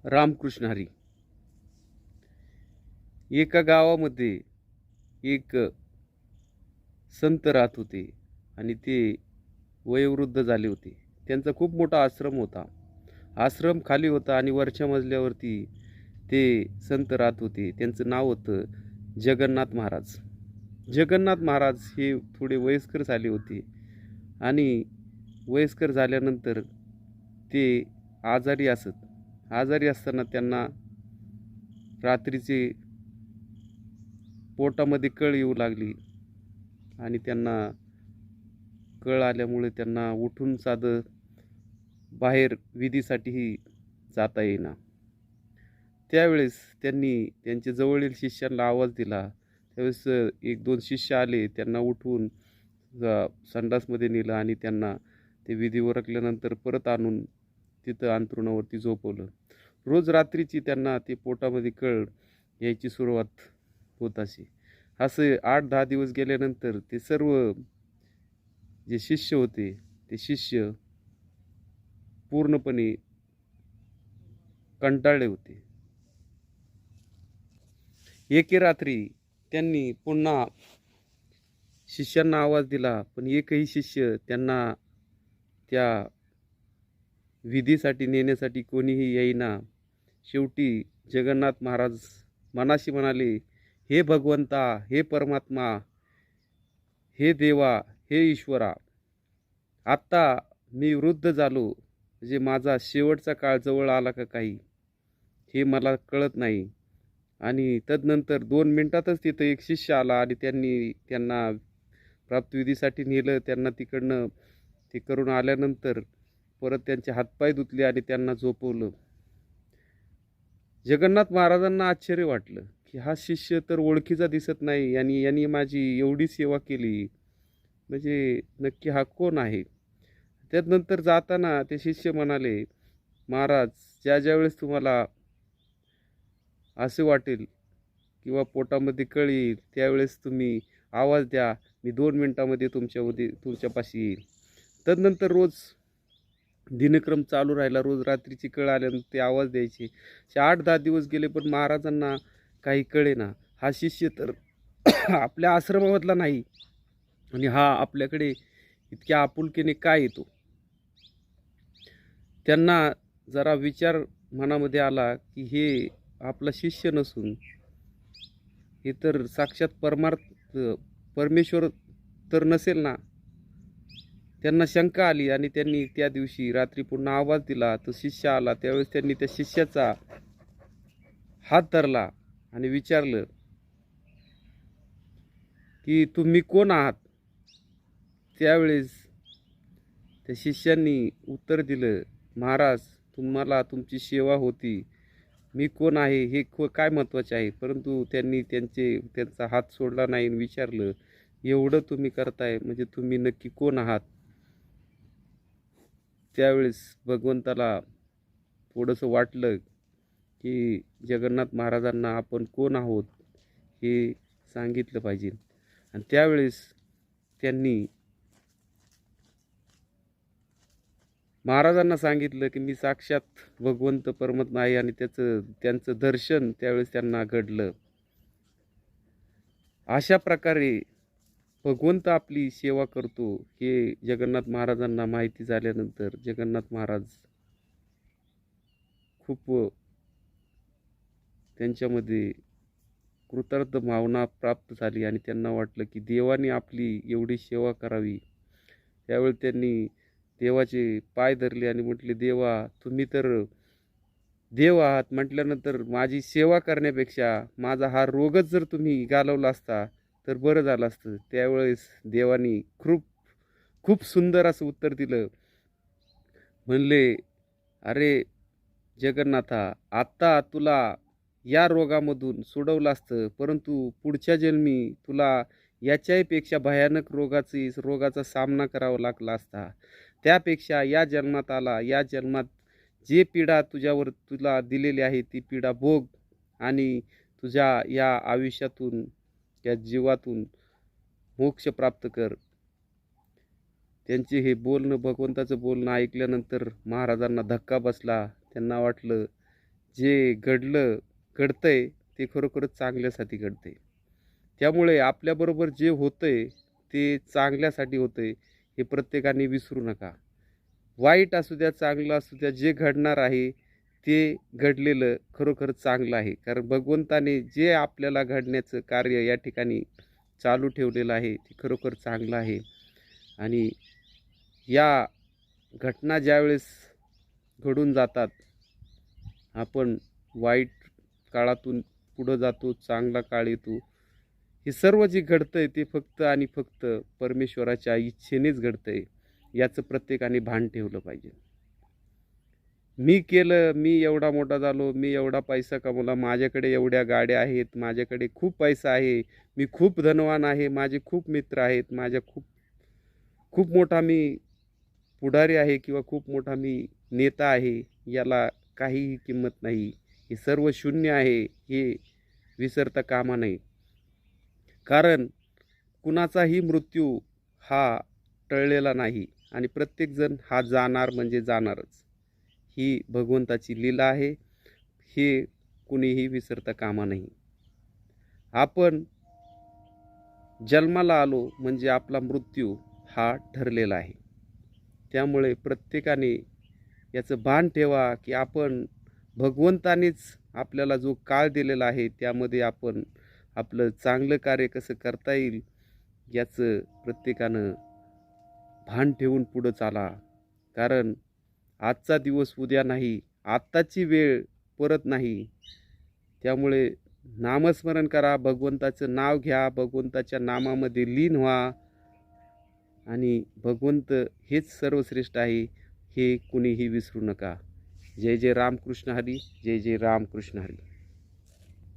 रामकृष्ण हरी. एका गावामध्ये एक संत राहत होते आणि ते वयोवृद्ध झाले होते. त्यांचा खूप मोठा आश्रम होता. आश्रम खाली होता आणि वरच्या मजल्यावरती ते संत राहत होते. त्यांचं नाव होतं जगन्नाथ महाराज. जगन्नाथ महाराज हे थोडे वयस्कर झाले होते आणि वयस्कर झाल्यानंतर ते आजारी असत. आजारी असताना त्यांना रात्रीचे पोटामध्ये कळ येऊ लागली आणि त्यांना कळ आल्यामुळे त्यांना उठून साधं बाहेर विधीसाठीही जाता येईना. त्यावेळेस त्यांनी त्यांच्या जवळील शिष्यांना आवाज दिला. त्यावेळेस 1-2 शिष्य आले. त्यांना उठवून संडासमध्ये नेलं आणि त्यांना ते विधी उरकल्यानंतर परत आणून तिथं अंथरुणावरती झोपवलं. रोज रात्रीची त्यांना ते पोटामध्ये कळ यायची सुरुवात होत असे. असे 8-10 दिवस गेल्यानंतर ते सर्व जे शिष्य होते ते शिष्य पूर्णपणे कंटाळले होते. एके रात्री त्यांनी पुन्हा शिष्यांना आवाज दिला, पण एकही शिष्य त्यांना त्या विधीसाठी नेण्यासाठी कोणीही येईना. शेवटी जगन्नाथ महाराज मनाशी म्हणाले, हे भगवंता, हे परमात्मा, हे देवा, हे ईश्वरा, आत्ता मी वृद्ध झालो, म्हणजे माझा शेवटचा काळ जवळ आला का काही हे मला कळत नाही. आणि तदनंतर 2 मिनिटातच तिथं एक शिष्य आला आणि त्यांना प्राप्तविधीसाठी नेलं. त्यांना तिकडनं ते करून आल्यानंतर परत त्यांचे हातपाय धुतले आणि त्यांना झोपवलं. जगन्नाथ महाराजांना आश्चर्य वाटलं की हा शिष्य तर ओळखीचा दिसत नाही आणि यांनी माझी एवढी सेवा केली, म्हणजे नक्की हा कोण आहे. त्यानंतर जाताना ते शिष्य म्हणाले, महाराज, ज्या वेळेस तुम्हाला असे वाटेल किंवा पोटामध्ये कळ येईल त्यावेळेस तुम्ही आवाज द्या, मी 2 मिनिटामध्ये तुमच्यापाशी येईल. तदनंतर रोज दिनक्रम चालू राहिला. रोज रात्रीची कळ आल्यानंतर ते आवाज द्यायचे. 8-10 दिवस गेले पण महाराजांना काही कळेना. हा शिष्य तर आपल्या आश्रमामधला नाही आणि हा आपल्याकडे इतक्या आपुलकीने काय येतो. त्यांना जरा विचार मनामध्ये आला की हे आपला शिष्य नसून हे तर साक्षात परमेश्वर तर नसेल ना. त्यांना शंका आली आणि त्यांनी त्या दिवशी रात्री पुन्हा आवाज दिला. तो शिष्य आला. त्यावेळेस त्यांनी त्या शिष्याचा हात धरला आणि विचारलं की तुम्ही कोण आहात. त्यावेळेस त्या शिष्यांनी उत्तर दिलं, महाराज, तुम्हाला तुमची सेवा होती, मी कोण आहे हे काय महत्त्वाचे आहे. परंतु त्यांनी त्यांचा हात सोडला नाही आणि विचारलं, एवढं तुम्ही करताय म्हणजे तुम्ही नक्की कोण आहात. त्यावेळेस भगवंताला थोडंसं वाटलं की जगन्नाथ महाराजांना आपण कोण आहोत हे सांगितलं पाहिजे. आणि त्यावेळेस त्यांनी महाराजांना सांगितलं की मी साक्षात भगवंत परमात्मा आहे आणि त्यांचं दर्शन त्यावेळेस त्यांना घडलं. अशा प्रकारे भगवंत आपली सेवा करतो हे जगन्नाथ महाराजांना माहिती झाल्यानंतर जगन्नाथ महाराज खूप त्यांच्यामध्ये कृतार्थ भावना प्राप्त झाली आणि त्यांना वाटलं की देवाने आपली एवढी सेवा करावी. त्यावेळी त्यांनी देवाचे पाय धरले आणि म्हटले, देवा, तुम्ही तर देव आहात म्हटल्यानंतर माझी सेवा करण्यापेक्षा माझा हा रोगच जर तुम्ही घालवला असता तर बरं झालं असतं. त्यावेळेस देवानी खूप खूप सुंदर असं उत्तर दिलं. म्हणले, अरे जगन्नाथा, आत्ता तुला या रोगामधून सोडवलं असतं, परंतु पुढच्या जन्मी तुला याच्याहीपेक्षा भयानक रोगाचा सामना करावा लागला असता. त्यापेक्षा या जन्मात आला, या जन्मात जे पीडा तुला दिलेली आहे ती पीडा भोग आणि तुझ्या या आयुष्यातून, या जीवातून मोक्ष प्राप्त कर. त्यांचे हे बोलणं, भगवंताचं बोलणं ऐकल्यानंतर महाराजांना धक्का बसला. त्यांना वाटलं जे घडतंय ते खरोखरच चांगल्यासाठी घडतंय. त्यामुळे आपल्याबरोबर जे होतंय ते चांगल्यासाठी होतंय हे प्रत्येकाने विसरू नका. वाईट असू द्या, चांगलं असू द्या, जे घडणार आहे ते घडलेलं खरोखरच चांगलं आहे. कारण भगवंताने जे आपल्याला घडण्याचं कार्य या ठिकाणी चालू ठेवलेलं आहे ते खरोखर चांगलं आहे. आणि या घटना ज्यावेळेस घडून जातात, आपण वाईट काळातून पुढं जातो, चांगला काळ येतो. हे सर्व जे घडतंय ते फक्त आणि फक्त परमेश्वराच्या इच्छेनेच घडतंय, याचं प्रत्येकाने भान ठेवलं पाहिजे. मी केलं, मी एवढा मोठा झालो, मी एवढा पैसा कमवला, माझ्याकडे एवढ्या गाड्या आहेत, माझ्याकडे खूप पैसा आहे, मी खूप धनवान आहे, माझे खूप मित्र आहेत, माझ्या खूप खूप मोठा मी पुढारी आहे किंवा खूप मोठा मी नेता आहे, याला काहीही किंमत नाही. हे सर्व शून्य आहे, हे विसरता कामा नये. कारण कुणाचाही मृत्यू हा टळलेला नाही आणि प्रत्येकजण हा जाणार म्हणजे जाणारच. ही भगवंताची लीला आहे, हे कुणीही विसरता कामा नये. आपण जन्माला आलो म्हणजे आपला मृत्यू हा ठरलेला आहे. त्यामुळे प्रत्येकाने याचं भान ठेवा की आपण भगवंतानेच आपल्याला जो काळ दिलेला आहे त्यामध्ये आपण आपलं चांगलं कार्य कसं करता येईल याचं प्रत्येकानं भान ठेवून पुढं चाला. कारण आजचा दिवस उद्या नाही, आत्ताची वेळ परत नाही. त्यामुळे नामस्मरण करा, भगवंताचं नाव घ्या, भगवंताच्या नामामध्ये लीन व्हा आणि भगवंत हेच सर्वश्रेष्ठ आहे हे कुणीही विसरू नका. जय जय रामकृष्ण हरी. जय जय रामकृष्ण हरी.